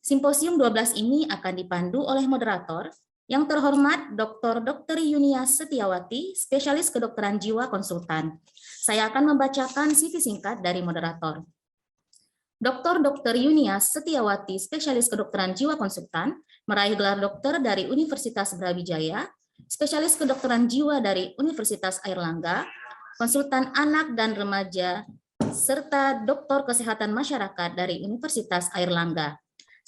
Simposium 12 ini akan dipandu oleh moderator yang terhormat Dr. Yunia Setiawati, spesialis kedokteran jiwa konsultan. Saya akan membacakan CV singkat dari moderator. Dr. Yunia Setiawati, spesialis kedokteran jiwa konsultan, meraih gelar dokter dari Universitas Brawijaya, spesialis kedokteran jiwa dari Universitas Airlangga, konsultan anak dan remaja, serta doktor kesehatan masyarakat dari Universitas Airlangga.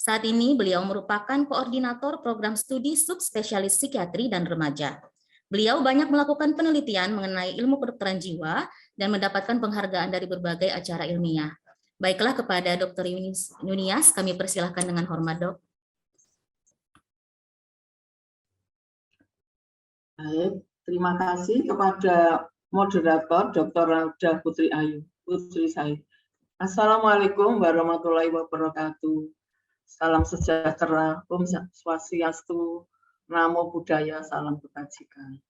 Saat ini beliau merupakan koordinator program studi subspesialis psikiatri dan remaja. Beliau banyak melakukan penelitian mengenai ilmu kedokteran jiwa dan mendapatkan penghargaan dari berbagai acara ilmiah. Baiklah, kepada Dr. Yunias, kami persilahkan dengan hormat, Dok. Baik, terima kasih kepada moderator Dr. Rauda Putri Said. Assalamualaikum warahmatullahi wabarakatuh. Salam sejahtera, Om Swastiastu, Namo Buddhaya, salam kebajikan.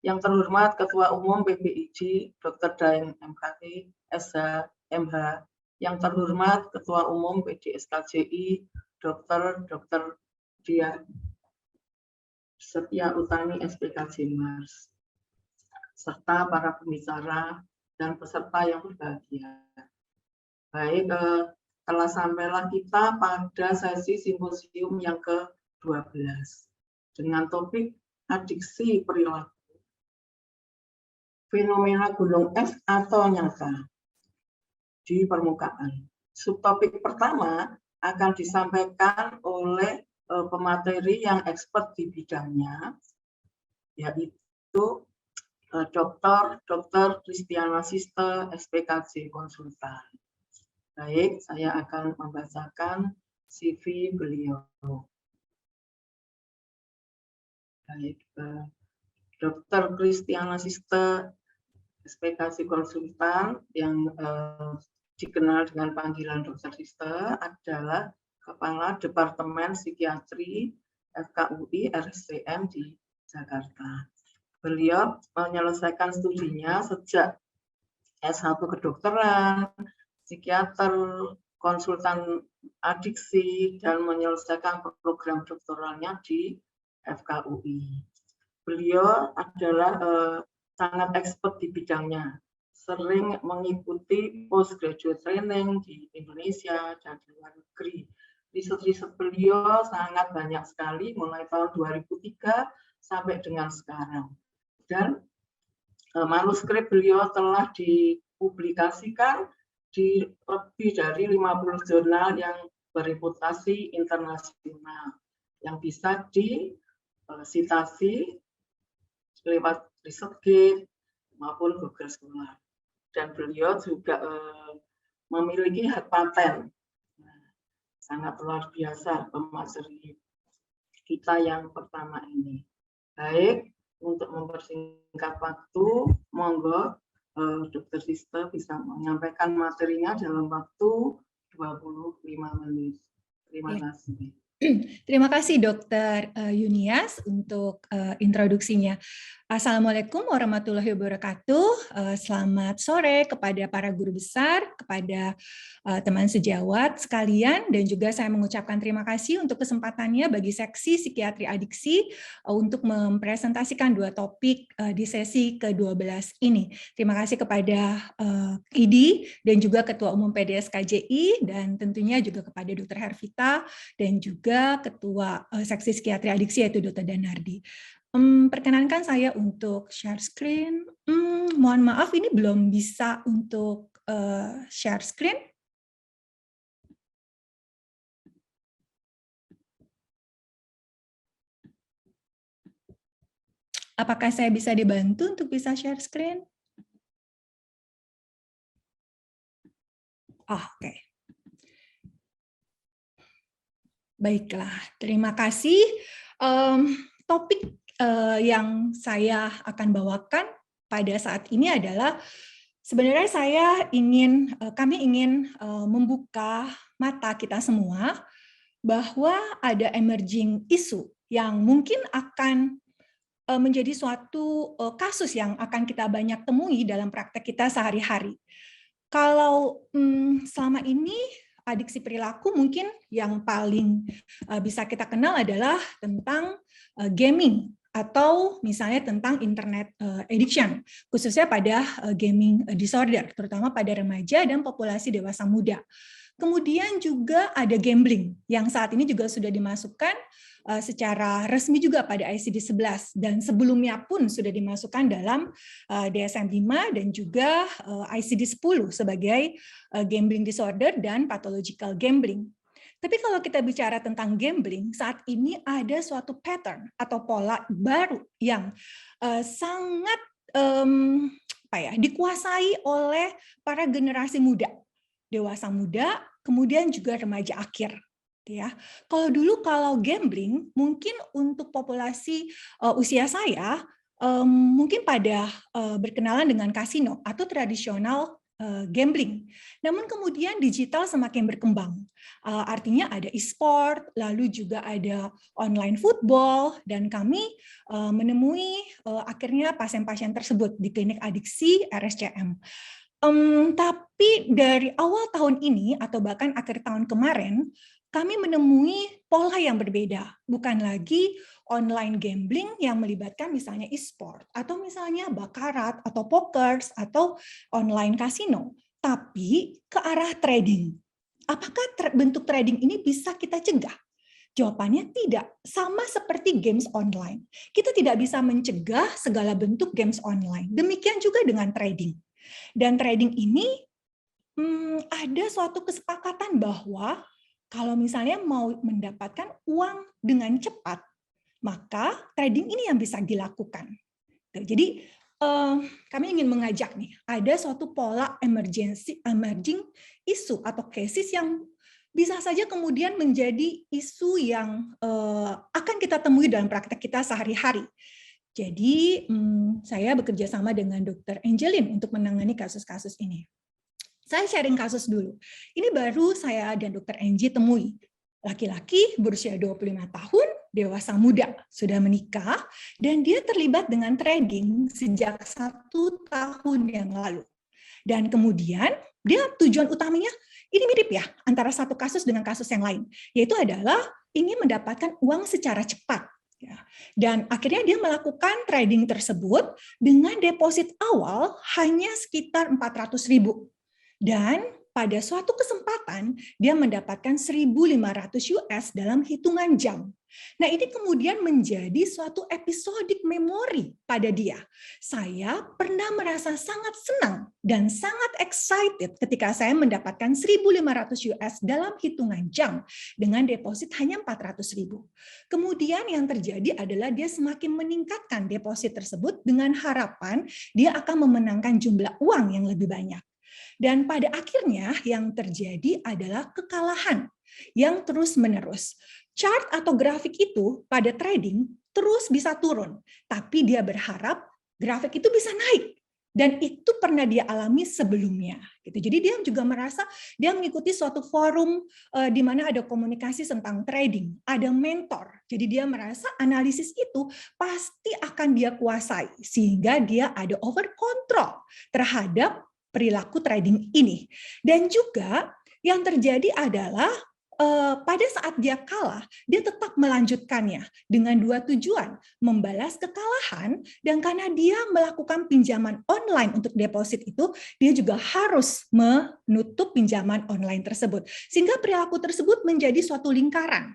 Yang terhormat Ketua Umum PBIJ, Dr. Daeng MKT, SH, MH. Yang terhormat Ketua Umum PDSKJI, Dr. Dia Setia Utami, SPKJ Mars, serta para pembicara dan peserta yang berbahagia. Baik, telah sampailah kita pada sesi simposium yang ke-12 dengan topik adiksi perilaku, fenomena gunung es atau nyata di permukaan. Subtopik pertama akan disampaikan oleh pemateri yang expert di bidangnya, yaitu Dr. Christiana Siste, SPKJ konsultan. Baik, saya akan membacakan CV beliau. Baik, Dr. Christiana Siste, SPKJ konsultan yang dikenal dengan panggilan Dr. Siste adalah Kepala Departemen Psikiatri FKUI RSCM di Jakarta. Beliau menyelesaikan studinya sejak S1 kedokteran, psikiater, konsultan adiksi, dan menyelesaikan program doktoralnya di FKUI. Beliau adalah sangat expert di bidangnya, sering mengikuti postgraduate training di Indonesia dan di luar negeri. Riset-riset beliau sangat banyak sekali, mulai tahun 2003 sampai dengan sekarang. Dan manuskrip beliau telah dipublikasikan di lebih dari 50 jurnal yang bereputasi internasional yang bisa disitasi lewat ResearchGate maupun Google Scholar. Dan beliau juga memiliki hak paten. Sangat luar biasa pemateri kita yang pertama ini. Baik, untuk mempersingkat waktu, monggo Dr. Siste bisa menyampaikan materinya dalam waktu 25 menit. Terima kasih. Terima kasih Dr. Yunias untuk introduksinya. Assalamualaikum warahmatullahi wabarakatuh. Selamat sore kepada para guru besar, kepada teman sejawat sekalian, dan juga saya mengucapkan terima kasih untuk kesempatannya bagi seksi psikiatri adiksi untuk mempresentasikan dua topik di sesi ke-12 ini. Terima kasih kepada IDI dan juga Ketua Umum PDSKJI, dan tentunya juga kepada Dr. Hervita dan juga Ketua Seksi Psikiatri Adiksi yaitu Dr. Danardi. Perkenankan saya untuk share screen. Mohon maaf ini belum bisa untuk share screen. Apakah saya bisa dibantu untuk bisa share screen? Oke. Baiklah, terima kasih. Topik yang saya akan bawakan pada saat ini adalah sebenarnya kami ingin membuka mata kita semua bahwa ada emerging issue yang mungkin akan menjadi suatu kasus yang akan kita banyak temui dalam praktek kita sehari-hari. Kalau selama ini adiksi perilaku mungkin yang paling bisa kita kenal adalah tentang gaming atau misalnya tentang internet addiction, khususnya pada gaming disorder, terutama pada remaja dan populasi dewasa muda. Kemudian juga ada gambling yang saat ini juga sudah dimasukkan secara resmi juga pada ICD-11 dan sebelumnya pun sudah dimasukkan dalam DSM-5 dan juga ICD-10 sebagai gambling disorder dan pathological gambling. Tapi kalau kita bicara tentang gambling, saat ini ada suatu pattern atau pola baru yang sangat dikuasai oleh para generasi muda, dewasa muda, kemudian juga remaja akhir. Ya, kalau gambling mungkin untuk populasi usia saya mungkin pada berkenalan dengan kasino atau tradisional gambling. Namun kemudian digital semakin berkembang. Artinya ada e-sport, lalu juga ada online football, dan kami menemui akhirnya pasien-pasien tersebut di klinik adiksi RSCM. Tapi dari awal tahun ini atau bahkan akhir tahun kemarin, kami menemui pola yang berbeda, bukan lagi online gambling yang melibatkan misalnya e-sport, atau misalnya bakarat, atau pokers, atau online kasino, tapi ke arah trading. Apakah bentuk trading ini bisa kita cegah? Jawabannya tidak, sama seperti games online. Kita tidak bisa mencegah segala bentuk games online, demikian juga dengan trading. Dan trading ini ada suatu kesepakatan bahwa kalau misalnya mau mendapatkan uang dengan cepat, maka trading ini yang bisa dilakukan. Jadi kami ingin mengajak nih, ada suatu pola emerging isu atau cases yang bisa saja kemudian menjadi isu yang akan kita temui dalam praktek kita sehari-hari. Jadi saya bekerja sama dengan Dr. Angeline untuk menangani kasus-kasus ini. Saya sharing kasus dulu. Ini baru saya dan Dr. Angie temui. Laki-laki berusia 25 tahun, dewasa muda, sudah menikah, dan dia terlibat dengan trading sejak 1 tahun yang lalu. Dan kemudian dia tujuan utamanya, ini mirip ya, antara satu kasus dengan kasus yang lain, yaitu adalah ingin mendapatkan uang secara cepat. Dan akhirnya dia melakukan trading tersebut dengan deposit awal hanya sekitar 400.000. Dan pada suatu kesempatan dia mendapatkan 1.500 US dalam hitungan jam. Nah, ini kemudian menjadi suatu episodik memori pada dia. Saya pernah merasa sangat senang dan sangat excited ketika saya mendapatkan 1.500 US dalam hitungan jam dengan deposit hanya 400.000. Kemudian yang terjadi adalah dia semakin meningkatkan deposit tersebut dengan harapan dia akan memenangkan jumlah uang yang lebih banyak. Dan pada akhirnya yang terjadi adalah kekalahan yang terus-menerus. Chart atau grafik itu pada trading terus bisa turun, tapi dia berharap grafik itu bisa naik. Dan itu pernah dia alami sebelumnya. Jadi dia juga merasa dia mengikuti suatu forum di mana ada komunikasi tentang trading, ada mentor. Jadi dia merasa analisis itu pasti akan dia kuasai, sehingga dia ada over control terhadap perilaku trading ini. Dan juga yang terjadi adalah pada saat dia kalah, dia tetap melanjutkannya dengan dua tujuan, membalas kekalahan, dan karena dia melakukan pinjaman online untuk deposit itu, dia juga harus menutup pinjaman online tersebut. Sehingga perilaku tersebut menjadi suatu lingkaran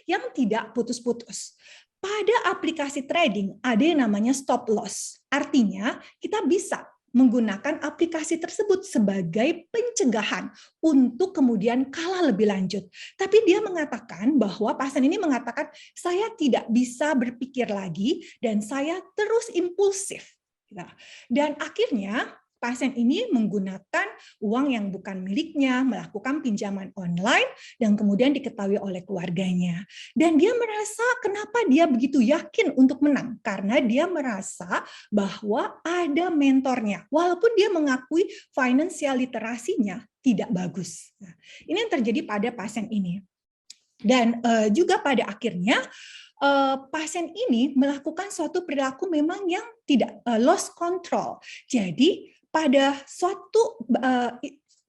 yang tidak putus-putus. Pada aplikasi trading ada yang namanya stop loss. Artinya kita bisa menggunakan aplikasi tersebut sebagai pencegahan untuk kemudian kalah lebih lanjut. Tapi dia mengatakan bahwa pasien ini mengatakan, saya tidak bisa berpikir lagi dan saya terus impulsif. Dan akhirnya pasien ini menggunakan uang yang bukan miliknya, melakukan pinjaman online, dan kemudian diketahui oleh keluarganya. Dan dia merasa kenapa dia begitu yakin untuk menang, karena dia merasa bahwa ada mentornya, walaupun dia mengakui financial literasinya tidak bagus. Nah, ini yang terjadi pada pasien ini. Dan juga pada akhirnya, pasien ini melakukan suatu perilaku memang yang tidak lost control. Jadi pada suatu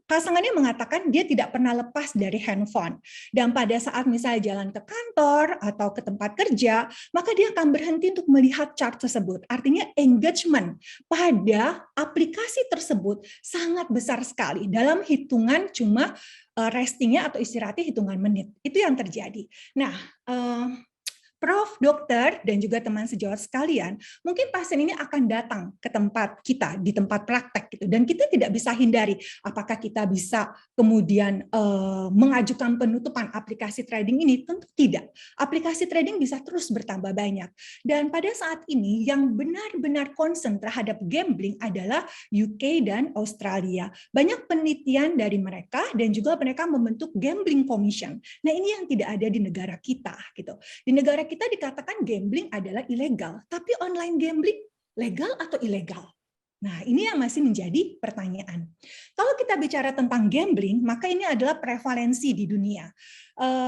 pasangannya mengatakan dia tidak pernah lepas dari handphone. Dan pada saat misalnya jalan ke kantor atau ke tempat kerja, maka dia akan berhenti untuk melihat chart tersebut. Artinya engagement pada aplikasi tersebut sangat besar sekali. Dalam hitungan cuma restingnya atau istirahatnya hitungan menit. Itu yang terjadi. Nah, Prof, dokter, dan juga teman sejawat sekalian, mungkin pasien ini akan datang ke tempat kita, di tempat praktek, gitu. Dan kita tidak bisa hindari apakah kita bisa kemudian mengajukan penutupan aplikasi trading ini. Tentu tidak. Aplikasi trading bisa terus bertambah banyak. Dan pada saat ini yang benar-benar concern terhadap gambling adalah UK dan Australia. Banyak penelitian dari mereka dan juga mereka membentuk gambling commission. Nah, ini yang tidak ada di negara kita, gitu. Di negara kita dikatakan gambling adalah ilegal, tapi online gambling legal atau ilegal? Nah, ini yang masih menjadi pertanyaan. Kalau kita bicara tentang gambling, maka ini adalah prevalensi di dunia.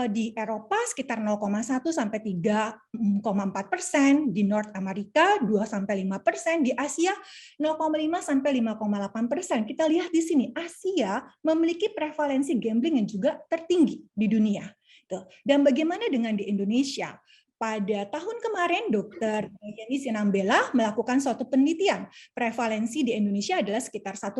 Di Eropa sekitar 0,1 sampai 3,4%, di North America 2 sampai 5%, di Asia 0,5 sampai 5,8%. Kita lihat di sini, Asia memiliki prevalensi gambling yang juga tertinggi di dunia. Dan bagaimana dengan di Indonesia? Pada tahun kemarin, Dr. Yani Sinambela melakukan suatu penelitian. Prevalensi di Indonesia adalah sekitar 1%,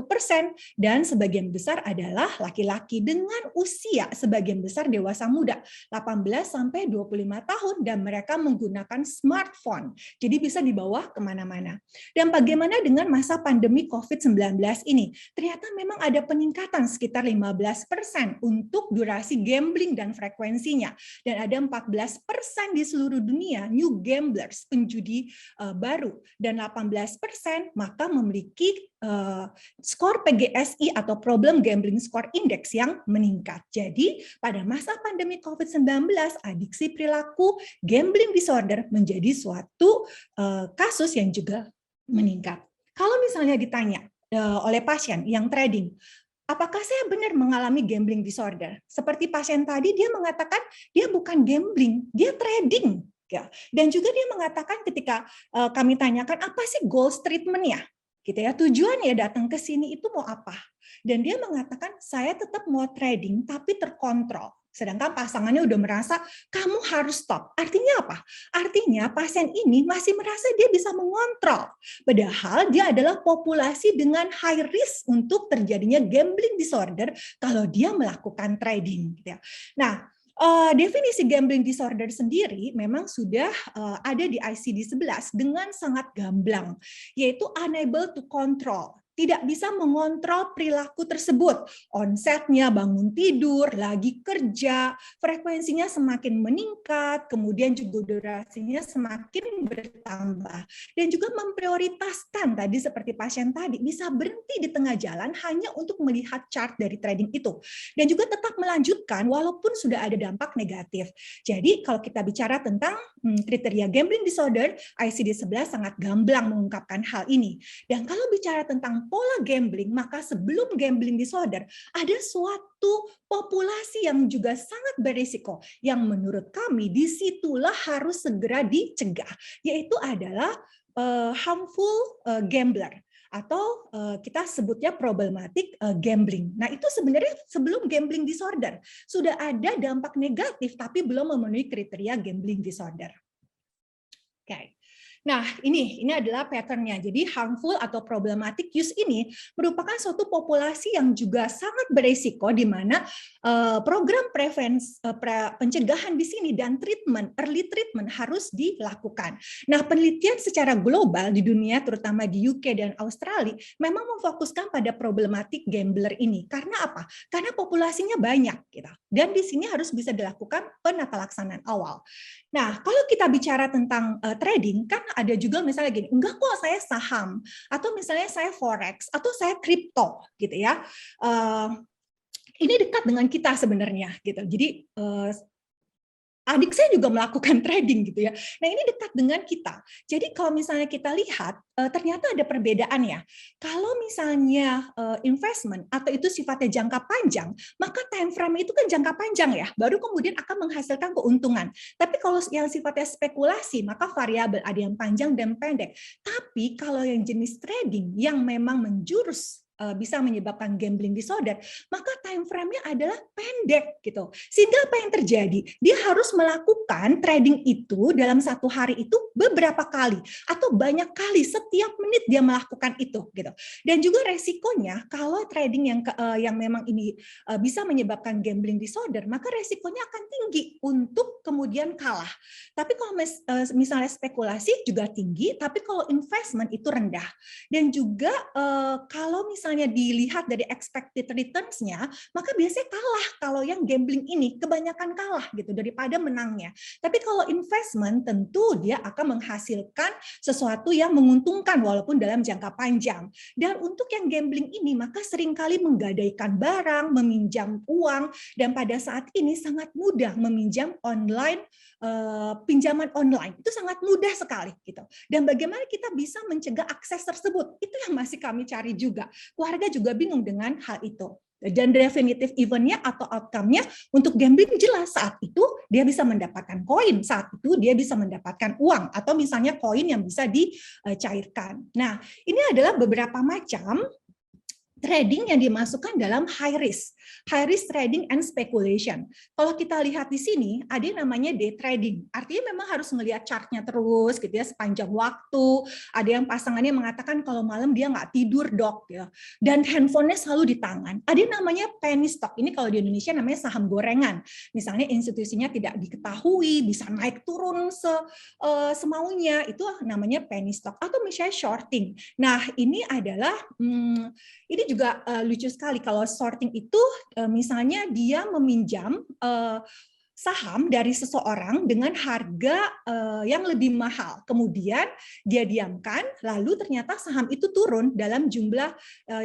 dan sebagian besar adalah laki-laki dengan usia sebagian besar dewasa muda, 18 sampai 25 tahun, dan mereka menggunakan smartphone. Jadi bisa dibawa kemana-mana. Dan bagaimana dengan masa pandemi COVID-19 ini? Ternyata memang ada peningkatan sekitar 15% untuk durasi gambling dan frekuensinya. Dan ada 14% di seluruh dunia new gamblers, penjudi baru, dan 18% maka memiliki skor PGSI atau Problem Gambling Score Index yang meningkat. Jadi pada masa pandemi COVID-19, adiksi perilaku gambling disorder menjadi suatu kasus yang juga meningkat. Kalau misalnya ditanya oleh pasien yang trading, apakah saya benar mengalami gambling disorder? Seperti pasien tadi, dia mengatakan dia bukan gambling, dia trading. Ya. Dan juga dia mengatakan ketika kami tanyakan, apa sih goals treatment-nya? Gitu ya, tujuannya datang ke sini itu mau apa? Dan dia mengatakan, saya tetap mau trading, tapi terkontrol. Sedangkan pasangannya udah merasa, kamu harus stop. Artinya apa? Artinya pasien ini masih merasa dia bisa mengontrol. Padahal dia adalah populasi dengan high risk untuk terjadinya gambling disorder kalau dia melakukan trading. Nah, definisi gambling disorder sendiri memang sudah ada di ICD-11 dengan sangat gamblang, yaitu unable to control. Tidak bisa mengontrol perilaku tersebut. Onsetnya bangun tidur, lagi kerja, frekuensinya semakin meningkat, kemudian juga durasinya semakin bertambah. Dan juga memprioritaskan tadi seperti pasien tadi, bisa berhenti di tengah jalan hanya untuk melihat chart dari trading itu. Dan juga tetap melanjutkan walaupun sudah ada dampak negatif. Jadi kalau kita bicara tentang kriteria gambling disorder, ICD-11 sangat gamblang mengungkapkan hal ini. Dan kalau bicara tentang pola gambling, maka sebelum gambling disorder, ada suatu populasi yang juga sangat berisiko, yang menurut kami disitulah harus segera dicegah, yaitu adalah harmful gambler, atau kita sebutnya problematic gambling. Nah, itu sebenarnya sebelum gambling disorder, sudah ada dampak negatif, tapi belum memenuhi kriteria gambling disorder. Oke. Nah, ini adalah pattern-nya. Jadi harmful atau problematic use ini merupakan suatu populasi yang juga sangat berisiko, di mana program pencegahan di sini dan treatment, early treatment harus dilakukan. Nah, penelitian secara global di dunia, terutama di UK dan Australia, memang memfokuskan pada problematic gambler ini. Karena apa? Karena populasinya banyak, gitu. Dan di sini harus bisa dilakukan penatalaksanaan awal. Nah, kalau kita bicara tentang trading, kan ada juga misalnya gini, enggak kok saya saham, atau misalnya saya forex, atau saya kripto, gitu ya. Ini dekat dengan kita sebenarnya, gitu. Jadi adik saya juga melakukan trading, gitu ya. Nah, ini dekat dengan kita. Jadi kalau misalnya kita lihat, ternyata ada perbedaan ya. Kalau misalnya investment atau itu sifatnya jangka panjang, maka time frame itu kan jangka panjang ya, baru kemudian akan menghasilkan keuntungan. Tapi kalau yang sifatnya spekulasi, maka variabel, ada yang panjang dan pendek. Tapi kalau yang jenis trading yang memang menjurus bisa menyebabkan gambling disorder, maka time frame-nya adalah pendek gitu. Sehingga apa yang terjadi? Dia harus melakukan trading itu dalam satu hari itu beberapa kali atau banyak kali, setiap menit dia melakukan itu gitu. Dan juga resikonya kalau trading yang memang ini bisa menyebabkan gambling disorder, maka resikonya akan tinggi untuk kemudian kalah. Tapi kalau misalnya spekulasi juga tinggi, tapi kalau investment itu rendah. Dan juga kalau misalnya dilihat dari expected returns-nya, maka biasanya kalah kalau yang gambling ini, kebanyakan kalah gitu daripada menangnya. Tapi kalau investment tentu dia akan menghasilkan sesuatu yang menguntungkan walaupun dalam jangka panjang. Dan untuk yang gambling ini maka seringkali menggadaikan barang, meminjam uang, dan pada saat ini sangat mudah meminjam online, pinjaman online itu sangat mudah sekali gitu. Dan bagaimana kita bisa mencegah akses tersebut? Itu yang masih kami cari juga. Keluarga juga bingung dengan hal itu. Dan definitive event-nya atau outcome-nya untuk gambling jelas saat itu dia bisa mendapatkan koin, saat itu dia bisa mendapatkan uang, atau misalnya koin yang bisa dicairkan. Nah, ini adalah beberapa macam trading yang dimasukkan dalam high risk trading and speculation. Kalau kita lihat di sini, ada yang namanya day trading. Artinya memang harus melihat chartnya terus, gitu ya, sepanjang waktu. Ada yang pasangannya mengatakan kalau malam dia nggak tidur dok, ya. Dan handphonenya selalu di tangan. Ada yang namanya penny stock. Ini kalau di Indonesia namanya saham gorengan. Misalnya institusinya tidak diketahui, bisa naik turun semaunya. Itu namanya penny stock. Atau misalnya shorting. Nah, ini adalah ini juga lucu sekali kalau shorting itu misalnya dia meminjam saham dari seseorang dengan harga yang lebih mahal. Kemudian dia diamkan, lalu ternyata saham itu turun dalam jumlah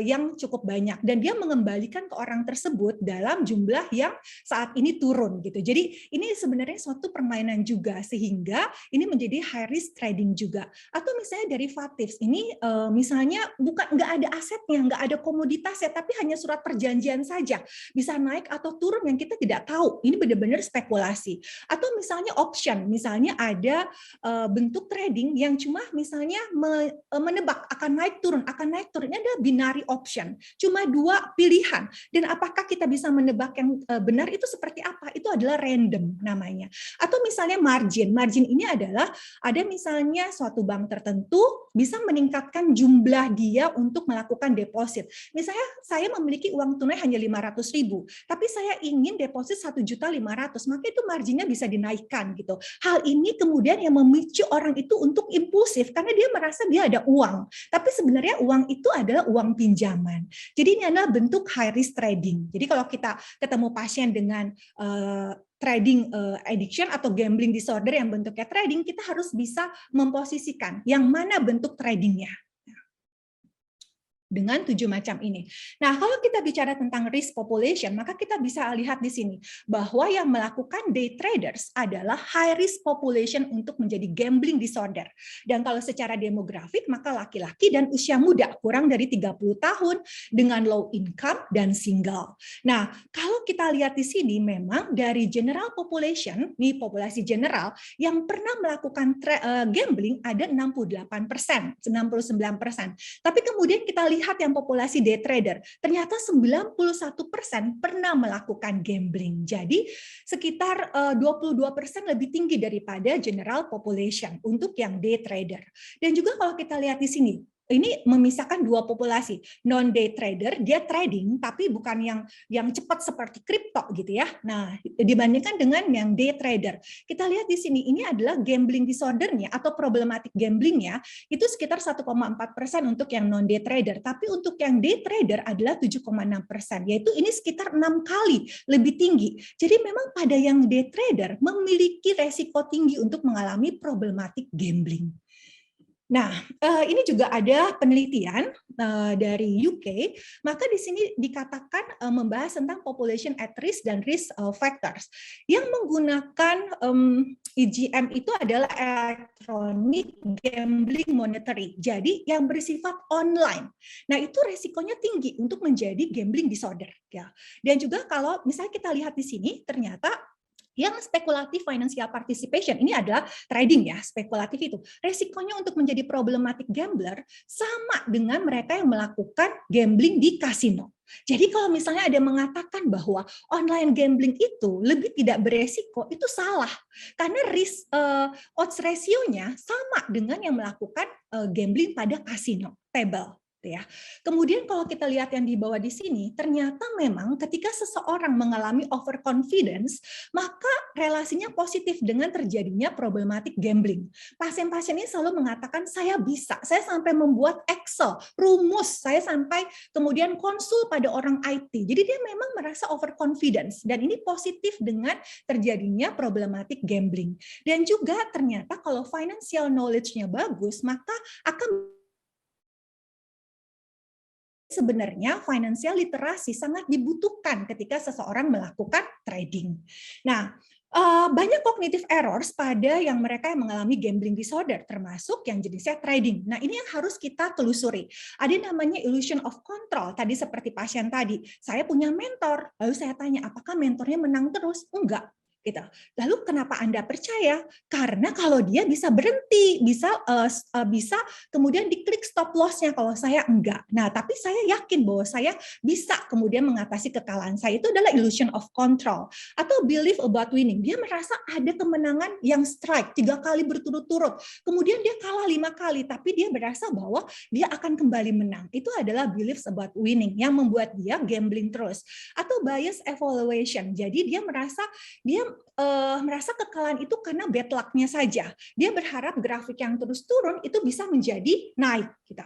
yang cukup banyak. Dan dia mengembalikan ke orang tersebut dalam jumlah yang saat ini turun. Gitu. Jadi ini sebenarnya suatu permainan juga, sehingga ini menjadi high risk trading juga. Atau misalnya derivatif, ini misalnya nggak ada asetnya, nggak ada komoditasnya, tapi hanya surat perjanjian saja. Bisa naik atau turun yang kita tidak tahu. Ini benar-benar spekulasi. Atau misalnya option, misalnya ada bentuk trading yang cuma misalnya menebak akan naik turun. Ini ada binary option, cuma dua pilihan. Dan apakah kita bisa menebak yang benar itu seperti apa? Itu adalah random namanya. Atau misalnya margin ini adalah ada misalnya suatu bank tertentu bisa meningkatkan jumlah dia untuk melakukan deposit. Misalnya saya memiliki uang tunai hanya 500.000, tapi saya ingin deposit 1.500.000, maka itu marginnya bisa dinaikkan gitu. Hal ini kemudian yang memicu orang itu untuk impulsif karena dia merasa dia ada uang, tapi sebenarnya uang itu adalah uang pinjaman. Jadi ini adalah bentuk high risk trading. Jadi kalau kita ketemu pasien dengan trading addiction atau gambling disorder yang bentuknya trading, kita harus bisa memposisikan yang mana bentuk tradingnya dengan 7 macam ini. Nah, kalau kita bicara tentang risk population, maka kita bisa lihat di sini bahwa yang melakukan day traders adalah high risk population untuk menjadi gambling disorder. Dan kalau secara demografik, maka laki-laki dan usia muda kurang dari 30 tahun dengan low income dan single. Nah, kalau kita lihat di sini memang dari general population, nih populasi general yang pernah melakukan gambling ada 68%, 69%. Tapi kemudian kita lihat yang populasi day trader, ternyata 91% pernah melakukan gambling. Jadi sekitar 22% lebih tinggi daripada general population untuk yang day trader. Dan juga kalau kita lihat di sini, ini memisahkan dua populasi. Non-day trader, dia trading, tapi bukan yang cepat seperti kripto gitu ya. Nah, dibandingkan dengan yang day trader. Kita lihat di sini, ini adalah gambling disordernya atau problematic gamblingnya, itu sekitar 1,4% untuk yang non-day trader. Tapi untuk yang day trader adalah 7,6%, yaitu ini sekitar 6 kali lebih tinggi. Jadi memang pada yang day trader memiliki resiko tinggi untuk mengalami problematic gambling. Nah, ini juga ada penelitian dari UK, maka di sini dikatakan membahas tentang population at risk dan risk factors. Yang menggunakan EGM itu adalah electronic gambling monitoring, jadi yang bersifat online. Nah, itu resikonya tinggi untuk menjadi gambling disorder. Ya. Dan juga kalau misalnya kita lihat di sini, ternyata Yang spekulatif financial participation ini adalah trading ya, spekulatif itu. Resikonya untuk menjadi problematic gambler sama dengan mereka yang melakukan gambling di kasino. Jadi kalau misalnya ada yang mengatakan bahwa online gambling itu lebih tidak beresiko, itu salah. Karena odds ratio-nya sama dengan yang melakukan gambling pada kasino, table. Ya. Kemudian kalau kita lihat yang di bawah di sini, ternyata memang ketika seseorang mengalami overconfidence, maka relasinya positif dengan terjadinya problematik gambling. Pasien-pasien ini selalu mengatakan, saya bisa, saya sampai membuat Excel, rumus, saya sampai kemudian konsul pada orang IT. Jadi dia memang merasa overconfidence, dan ini positif dengan terjadinya problematik gambling. Dan juga ternyata kalau financial knowledge-nya bagus, maka akan sebenarnya financial literasi sangat dibutuhkan ketika seseorang melakukan trading. Nah, banyak cognitive errors pada yang mereka yang mengalami gambling disorder, termasuk yang jenisnya trading. Nah, ini yang harus kita telusuri. Ada namanya illusion of control. Tadi seperti pasien tadi, saya punya mentor, lalu saya tanya, apakah mentornya menang terus? Enggak. Gitu. Lalu kenapa Anda percaya? Karena kalau dia bisa berhenti, bisa kemudian diklik stop loss-nya, kalau saya enggak. Nah, tapi saya yakin bahwa saya bisa kemudian mengatasi kekalahan saya. Itu adalah illusion of control. Atau belief about winning. Dia merasa ada kemenangan yang strike 3 kali berturut-turut. Kemudian dia kalah 5 kali, tapi dia merasa bahwa dia akan kembali menang. Itu adalah beliefs about winning yang membuat dia gambling terus. Atau bias evaluation. Jadi dia merasa kekalahan itu karena bad luck-nya saja. Dia berharap grafik yang terus turun itu bisa menjadi naik. Gitu.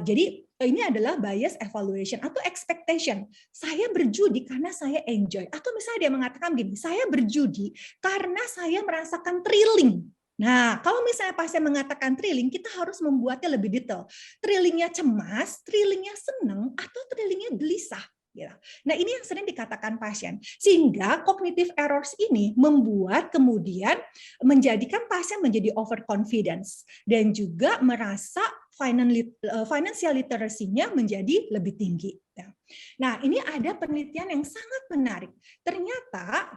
Jadi ini adalah bias evaluation atau expectation. Saya berjudi karena saya enjoy. Atau misalnya dia mengatakan gini, saya berjudi karena saya merasakan thrilling. Nah, kalau misalnya pasien mengatakan thrilling, kita harus membuatnya lebih detail. Thrillingnya cemas, thrillingnya senang, atau thrillingnya gelisah. Nah, ini yang sering dikatakan pasien. Sehingga cognitive errors ini membuat kemudian menjadikan pasien menjadi overconfidence dan juga merasa financial literacy-nya menjadi lebih tinggi. Nah, ini ada penelitian yang sangat menarik. Ternyata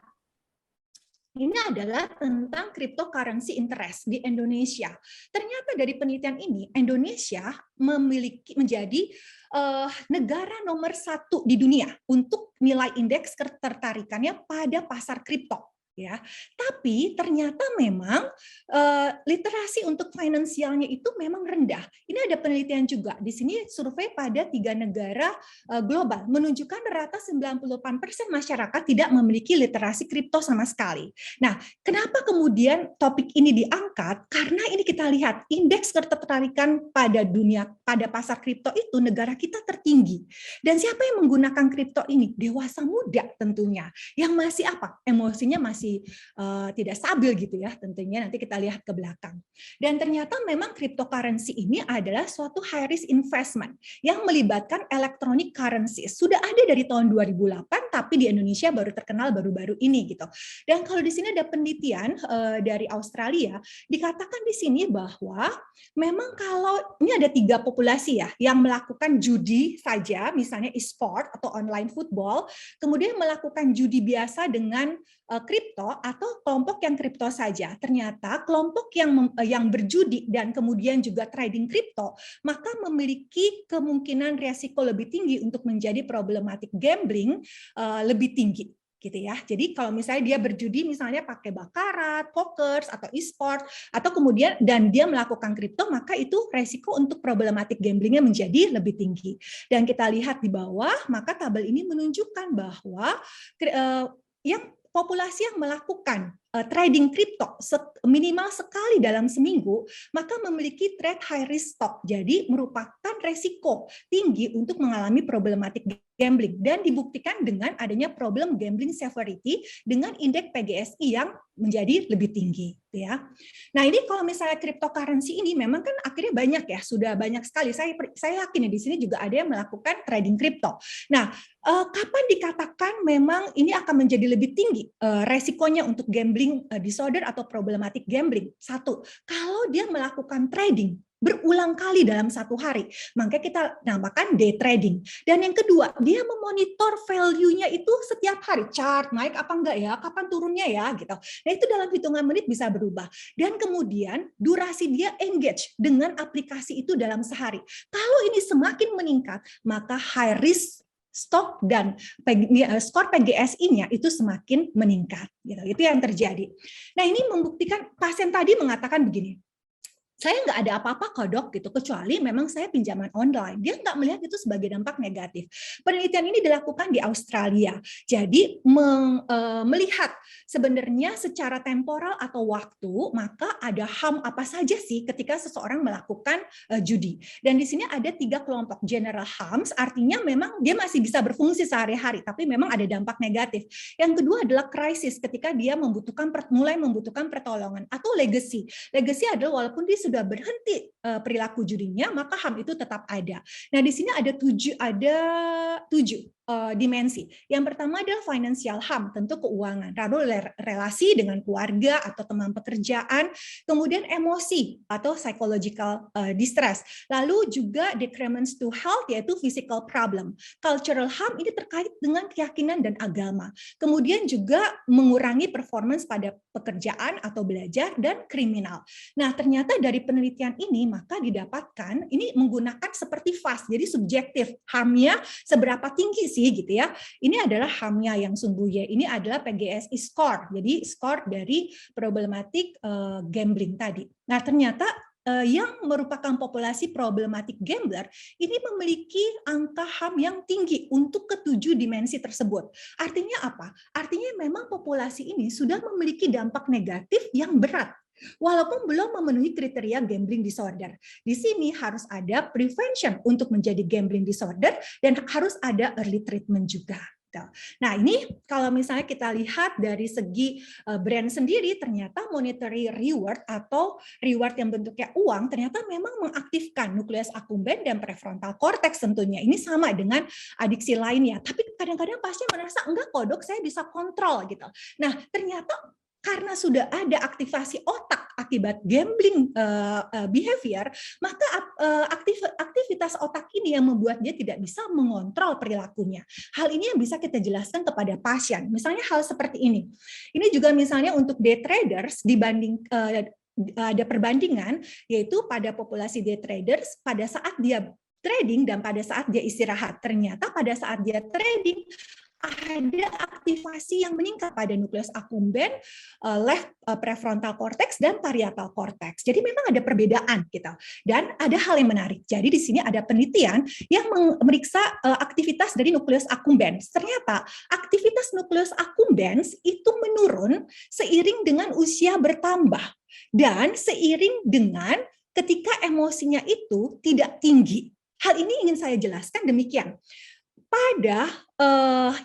ini adalah tentang cryptocurrency interest di Indonesia. Ternyata dari penelitian ini, Indonesia menjadi negara nomor 1 di dunia untuk nilai indeks ketertarikannya pada pasar kripto. Ya, tapi ternyata memang literasi untuk finansialnya itu memang rendah. Ini ada penelitian juga. Di sini survei pada 3 negara global menunjukkan rata 98% masyarakat tidak memiliki literasi kripto sama sekali. Nah, kenapa kemudian topik ini diangkat? Karena ini kita lihat indeks ketertarikan pada dunia, pada pasar kripto itu negara kita tertinggi. Dan siapa yang menggunakan kripto ini? Dewasa muda tentunya. Yang masih apa? Emosinya masih tidak stabil gitu ya, tentunya nanti kita lihat ke belakang. Dan ternyata memang cryptocurrency ini adalah suatu high risk investment yang melibatkan electronic currency. Sudah ada dari tahun 2008, tapi di Indonesia baru terkenal baru-baru ini gitu. Dan kalau di sini ada penelitian dari Australia, dikatakan di sini bahwa memang kalau ini ada 3 populasi ya yang melakukan judi saja, misalnya e-sport atau online football, kemudian melakukan judi biasa dengan kripto atau kelompok yang kripto saja. Ternyata kelompok yang berjudi dan kemudian juga trading kripto, maka memiliki kemungkinan resiko lebih tinggi untuk menjadi problematik gambling lebih tinggi. Gitu ya. Jadi kalau misalnya dia berjudi misalnya pakai bakarat, pokers atau e-sport atau kemudian dan dia melakukan kripto, maka itu resiko untuk problematik gamblingnya menjadi lebih tinggi. Dan kita lihat di bawah, maka tabel ini menunjukkan bahwa yang populasi yang melakukan trading kripto minimal sekali dalam seminggu, maka memiliki trade high risk stock. Jadi merupakan resiko tinggi untuk mengalami problematik gambling dan dibuktikan dengan adanya problem gambling severity dengan indeks PGSI yang menjadi lebih tinggi, ya. Nah, ini kalau misalnya cryptocurrency ini memang kan akhirnya banyak ya, sudah banyak sekali. Saya yakin di sini juga ada yang melakukan trading kripto. Nah, kapan dikatakan memang ini akan menjadi lebih tinggi resikonya untuk gambling disorder atau problematic gambling? 1, kalau dia melakukan trading. berulang kali dalam satu hari. Makanya kita namakan day trading. Dan yang kedua, dia memonitor value-nya itu setiap hari. Chart naik apa enggak ya, kapan turunnya ya gitu. Nah itu dalam hitungan menit bisa berubah. Dan kemudian durasi dia engage dengan aplikasi itu dalam sehari. Kalau ini semakin meningkat, maka high risk stok dan skor PGSI-nya itu semakin meningkat. Gitu. Itu yang terjadi. Nah ini membuktikan pasien tadi mengatakan begini, saya nggak ada apa-apa kok dok, gitu, kecuali memang saya pinjaman online. Dia nggak melihat itu sebagai dampak negatif. Penelitian ini dilakukan di Australia. Jadi melihat sebenarnya secara temporal atau waktu, maka ada HAM apa saja sih ketika seseorang melakukan judi. Dan di sini ada 3 kelompok general harms, artinya memang dia masih bisa berfungsi sehari-hari, tapi memang ada dampak negatif. Yang kedua adalah krisis, ketika dia mulai membutuhkan pertolongan, atau legacy. Legacy adalah walaupun dia sudah berhenti perilaku judinya, maka HAM itu tetap ada. Nah, di sini ada 7 dimensi. Yang pertama adalah financial harm, tentu keuangan, lalu relasi dengan keluarga atau teman pekerjaan, kemudian emosi atau psychological distress, lalu juga decrements to health, yaitu physical problem. Cultural harm ini terkait dengan keyakinan dan agama. Kemudian juga mengurangi performance pada pekerjaan atau belajar, dan kriminal. Nah, ternyata dari penelitian ini maka didapatkan ini menggunakan seperti fast, jadi subjektif, harmnya seberapa tinggi sih gitu ya. Ini adalah HAM-nya yang sungguh ya. Ini adalah PGSI score. Jadi skor dari problematik gambling tadi. Nah, ternyata yang merupakan populasi problematik gambler ini memiliki angka HAM yang tinggi untuk ke-7 dimensi tersebut. Artinya apa? Artinya memang populasi ini sudah memiliki dampak negatif yang berat, walaupun belum memenuhi kriteria gambling disorder. Di sini harus ada prevention untuk menjadi gambling disorder, dan harus ada early treatment juga. Nah, ini kalau misalnya kita lihat dari segi brand sendiri, ternyata monetary reward atau reward yang bentuknya uang ternyata memang mengaktifkan nukleus accumbens dan prefrontal cortex tentunya. Ini sama dengan adiksi lainnya. Tapi kadang-kadang pasien merasa enggak kok dok, saya bisa kontrol gitu. Nah, ternyata karena sudah ada aktivasi otak akibat gambling behavior, maka aktivitas otak ini yang membuat dia tidak bisa mengontrol perilakunya. Hal ini yang bisa kita jelaskan kepada pasien. Misalnya hal seperti ini. Ini juga misalnya untuk day traders dibanding ada perbandingan, yaitu pada populasi day traders pada saat dia trading dan pada saat dia istirahat. Ternyata pada saat dia trading ada aktivasi yang meningkat pada nukleus accumbens, left prefrontal cortex, dan parietal cortex. Jadi memang ada perbedaan gitu. Dan ada hal yang menarik. Jadi di sini ada penelitian yang memeriksa aktivitas dari nukleus accumbens. Ternyata aktivitas nukleus accumbens itu menurun seiring dengan usia bertambah dan seiring dengan ketika emosinya itu tidak tinggi. Hal ini ingin saya jelaskan demikian. Pada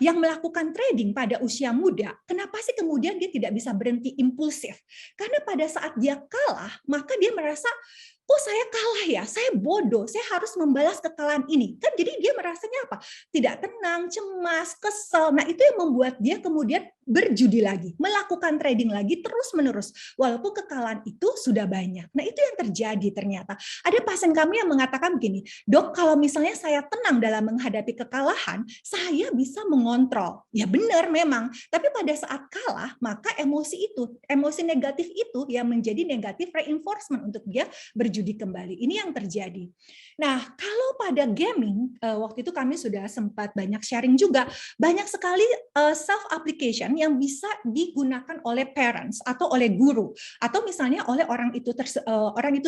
yang melakukan trading pada usia muda, kenapa sih kemudian dia tidak bisa berhenti impulsif? Karena pada saat dia kalah, maka dia merasa, kok saya kalah ya, saya bodoh, saya harus membalas kekalahan ini. Kan jadi dia merasanya apa? Tidak tenang, cemas, kesel. Nah itu yang membuat dia kemudian berjudi lagi, melakukan trading lagi terus-menerus, walaupun kekalahan itu sudah banyak. Nah itu yang terjadi ternyata. Ada pasien kami yang mengatakan begini, dok kalau misalnya saya tenang dalam menghadapi kekalahan, saya bisa mengontrol. Ya benar memang, tapi pada saat kalah, maka emosi negatif itu yang menjadi negatif reinforcement untuk dia berjudi kembali. Ini yang terjadi. Nah, kalau pada gaming, waktu itu kami sudah sempat banyak sharing juga, banyak sekali self-application yang bisa digunakan oleh parents atau oleh guru, atau misalnya oleh orang itu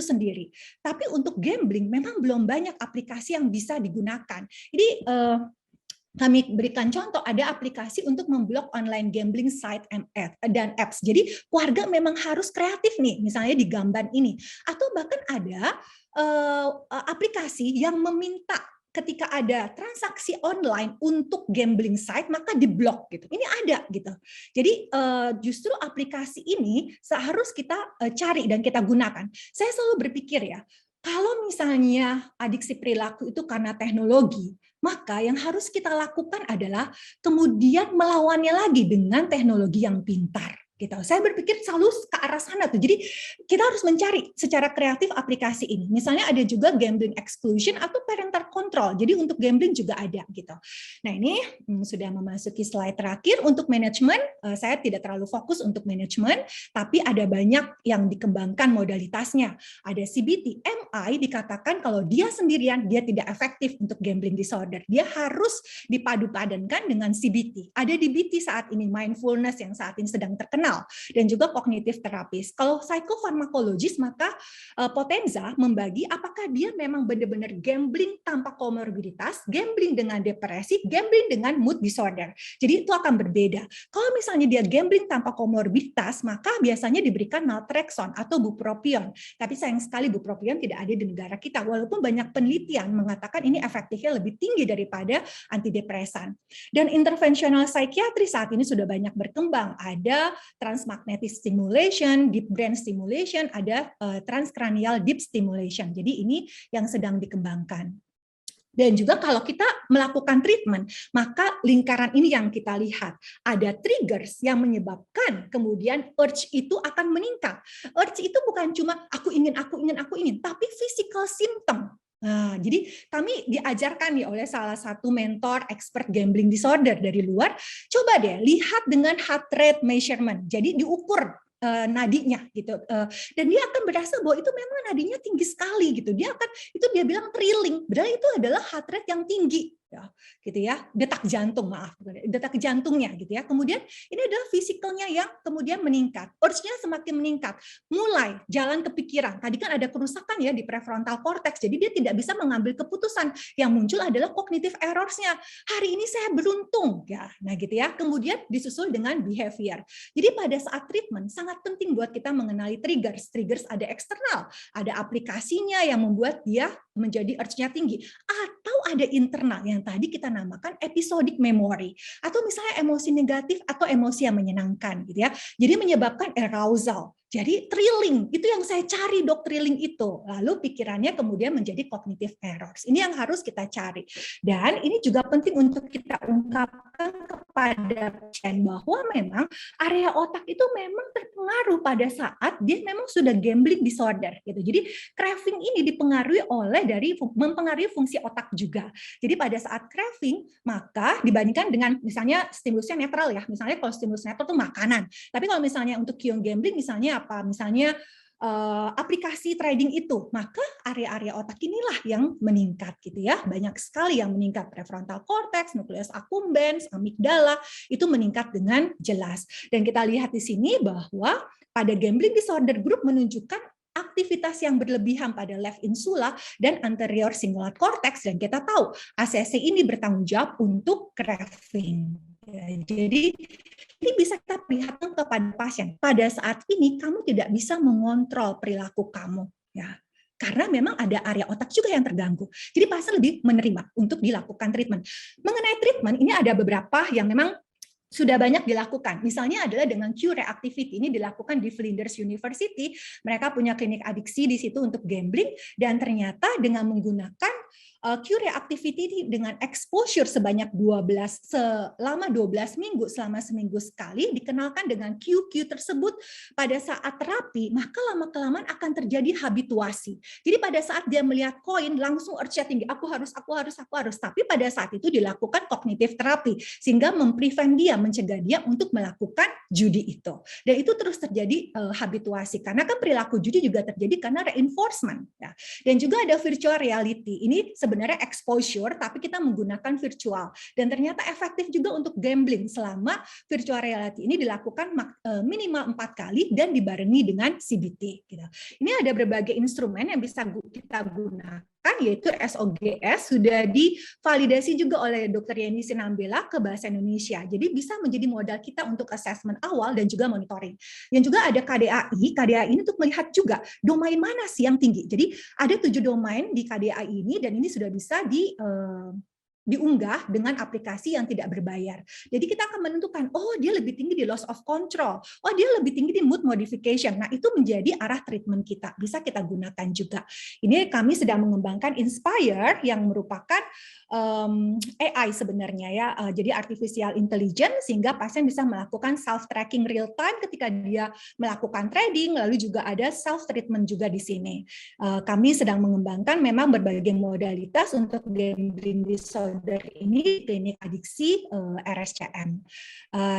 sendiri. Tapi untuk gambling, memang belum banyak aplikasi yang bisa digunakan. Jadi, kami berikan contoh, ada aplikasi untuk memblok online gambling site dan apps. Jadi warga memang harus kreatif nih, misalnya di gambar ini. Atau bahkan ada aplikasi yang meminta ketika ada transaksi online untuk gambling site, maka diblok gitu. Ini ada gitu. Jadi justru aplikasi ini seharus kita cari dan kita gunakan. Saya selalu berpikir ya, kalau misalnya adiksi perilaku itu karena teknologi, maka yang harus kita lakukan adalah kemudian melawannya lagi dengan teknologi yang pintar. gitu. Saya berpikir selalu ke arah sana tuh. Jadi kita harus mencari secara kreatif aplikasi ini. Misalnya ada juga gambling exclusion atau parental control. Jadi untuk gambling juga ada gitu. Nah ini sudah memasuki slide terakhir untuk manajemen. Saya tidak terlalu fokus untuk manajemen, tapi ada banyak yang dikembangkan modalitasnya. Ada CBT, MI dikatakan kalau dia sendirian dia tidak efektif untuk gambling disorder. Dia harus dipadu-padankan dengan CBT. Ada DBT saat ini, mindfulness yang saat ini sedang terkenal, dan juga kognitif terapis. Kalau psikofarmakologis, maka Potenza membagi apakah dia memang benar-benar gambling tanpa komorbiditas, gambling dengan depresi, gambling dengan mood disorder. Jadi itu akan berbeda. Kalau misalnya dia gambling tanpa komorbiditas, maka biasanya diberikan naltrexone atau bupropion. Tapi sayang sekali bupropion tidak ada di negara kita, walaupun banyak penelitian mengatakan ini efektifnya lebih tinggi daripada antidepresan. Dan interventional psikiatri saat ini sudah banyak berkembang. Ada transmagnetic stimulation, deep brain stimulation, ada transcranial deep stimulation. Jadi ini yang sedang dikembangkan. Dan juga kalau kita melakukan treatment, maka lingkaran ini yang kita lihat. Ada triggers yang menyebabkan kemudian urge itu akan meningkat. Urge itu bukan cuma aku ingin, tapi physical symptom. Nah, jadi kami diajarkan nih oleh salah satu mentor expert gambling disorder dari luar, coba deh lihat dengan heart rate measurement. Jadi diukur nadinya gitu, dan dia akan berasa bahwa itu memang nadinya tinggi sekali gitu. Dia bilang thrilling, berarti itu adalah heart rate yang tinggi. Ya, gitu ya, detak jantungnya gitu ya. Kemudian ini adalah fisikalnya yang kemudian meningkat, urge-nya semakin meningkat, mulai jalan kepikiran. Tadi kan ada kerusakan ya di prefrontal cortex, jadi dia tidak bisa mengambil keputusan. Yang muncul adalah cognitive errors-nya. Hari ini saya beruntung ya, nah gitu ya. Kemudian disusul dengan behavior. Jadi pada saat treatment sangat penting buat kita mengenali triggers. Triggers ada eksternal, ada aplikasinya yang membuat dia menjadi urge-nya tinggi, atau ada internal yang tadi kita namakan episodic memory, atau misalnya emosi negatif atau emosi yang menyenangkan gitu ya. Jadi menyebabkan arousal. Jadi thrilling, itu yang saya cari dok, thrilling itu. Lalu pikirannya kemudian menjadi cognitive errors. Ini yang harus kita cari. Dan ini juga penting untuk kita ungkapkan kepada pasien bahwa memang area otak itu memang terpengaruh pada saat dia memang sudah gambling disorder gitu. Jadi craving ini dipengaruhi mempengaruhi fungsi otak juga. Jadi pada saat craving, maka dibandingkan dengan misalnya stimulusnya netral ya. Misalnya kalau stimulus netral itu makanan. Tapi kalau misalnya untuk kion gambling misalnya apa? Misalnya aplikasi trading itu, maka area-area otak inilah yang meningkat gitu ya. Banyak sekali yang meningkat, prefrontal cortex, nucleus accumbens, amigdala itu meningkat dengan jelas. Dan kita lihat di sini bahwa pada gambling disorder group menunjukkan aktivitas yang berlebihan pada left insula dan anterior cingulate cortex, dan kita tahu ACC ini bertanggung jawab untuk craving. Ya, jadi ini bisa kita perlihatkan kepada pasien. Pada saat ini kamu tidak bisa mengontrol perilaku kamu, ya, karena memang ada area otak juga yang terganggu. Jadi pasien lebih menerima untuk dilakukan treatment. Mengenai treatment ini ada beberapa yang memang sudah banyak dilakukan. Misalnya adalah dengan Q-reactivity, ini dilakukan di Flinders University. Mereka punya klinik adiksi di situ untuk gambling, dan ternyata dengan menggunakan Q-reactivity dengan exposure sebanyak 12 minggu, selama seminggu sekali, dikenalkan dengan QQ tersebut pada saat terapi, maka lama-kelamaan akan terjadi habituasi. Jadi pada saat dia melihat koin langsung urge tinggi, aku harus. Tapi pada saat itu dilakukan kognitif terapi sehingga memprevent dia, mencegah dia untuk melakukan judi itu. Dan itu terus terjadi habituasi, karena kan perilaku judi juga terjadi karena reinforcement ya. Dan juga ada virtual reality. Ini sebenarnya exposure, tapi kita menggunakan virtual. Dan ternyata efektif juga untuk gambling selama virtual reality ini dilakukan minimal 4 kali dan dibarengi dengan CBT. Gitu. Ini ada berbagai instrumen yang bisa kita gunakan, yaitu SOGS, sudah divalidasi juga oleh Dr. Yeni Sinambela ke bahasa Indonesia. Jadi bisa menjadi modal kita untuk assessment awal dan juga monitoring. Yang juga ada KDAI. KDAI ini untuk melihat juga domain mana sih yang tinggi. Jadi ada 7 domain di KDAI ini, dan ini sudah bisa diunggah dengan aplikasi yang tidak berbayar. Jadi kita akan menentukan, oh dia lebih tinggi di loss of control, oh dia lebih tinggi di mood modification. Nah itu menjadi arah treatment kita, bisa kita gunakan juga. Ini kami sedang mengembangkan Inspire yang merupakan AI sebenarnya ya, jadi artificial intelligence, sehingga pasien bisa melakukan self tracking real time ketika dia melakukan trading, lalu juga ada self treatment juga di sini. Kami sedang mengembangkan memang berbagai modalitas untuk gambling disorder ini, klinik adiksi, RSCM.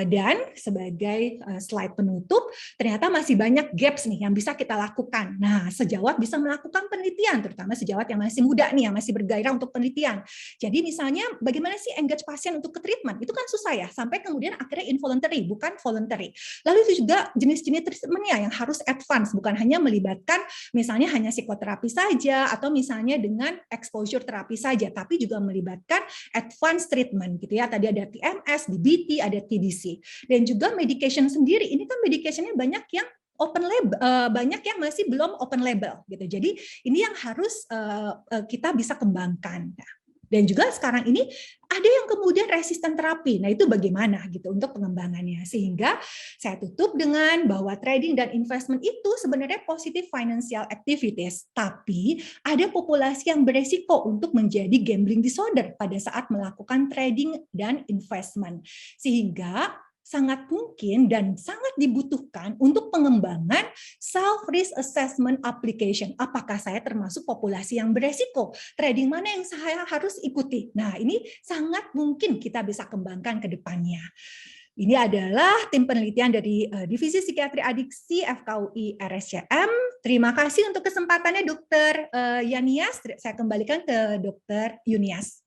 Dan sebagai slide penutup, ternyata masih banyak gaps nih yang bisa kita lakukan. Nah, sejawat bisa melakukan penelitian, terutama sejawat yang masih muda nih, yang masih bergairah untuk penelitian. Jadi misalnya bagaimana sih engage pasien untuk ke treatment? Itu kan susah ya, sampai kemudian akhirnya involuntary, bukan voluntary. Lalu itu juga jenis-jenis treatmentnya yang harus advance, bukan hanya melibatkan misalnya hanya psikoterapi saja, atau misalnya dengan exposure terapi saja, tapi juga melibatkan advance treatment gitu ya. Tadi ada TMS, DBT, ada TDC. Dan juga medication sendiri, ini kan medicationnya banyak yang open label, banyak yang masih belum open label gitu. Jadi ini yang harus kita bisa kembangkan. Dan juga sekarang ini ada yang kemudian resisten terapi. Nah, itu bagaimana gitu untuk pengembangannya. Sehingga saya tutup dengan bahwa trading dan investment itu sebenarnya positive financial activities, tapi ada populasi yang beresiko untuk menjadi gambling disorder pada saat melakukan trading dan investment. Sehingga sangat mungkin dan sangat dibutuhkan untuk pengembangan self-risk assessment application. Apakah saya termasuk populasi yang beresiko? Trading mana yang saya harus ikuti? Nah, ini sangat mungkin kita bisa kembangkan ke depannya. Ini adalah tim penelitian dari Divisi Psikiatri Adiksi FKUI RSCM. Terima kasih untuk kesempatannya Dr. Yanias. Saya kembalikan ke Dr. Yunias.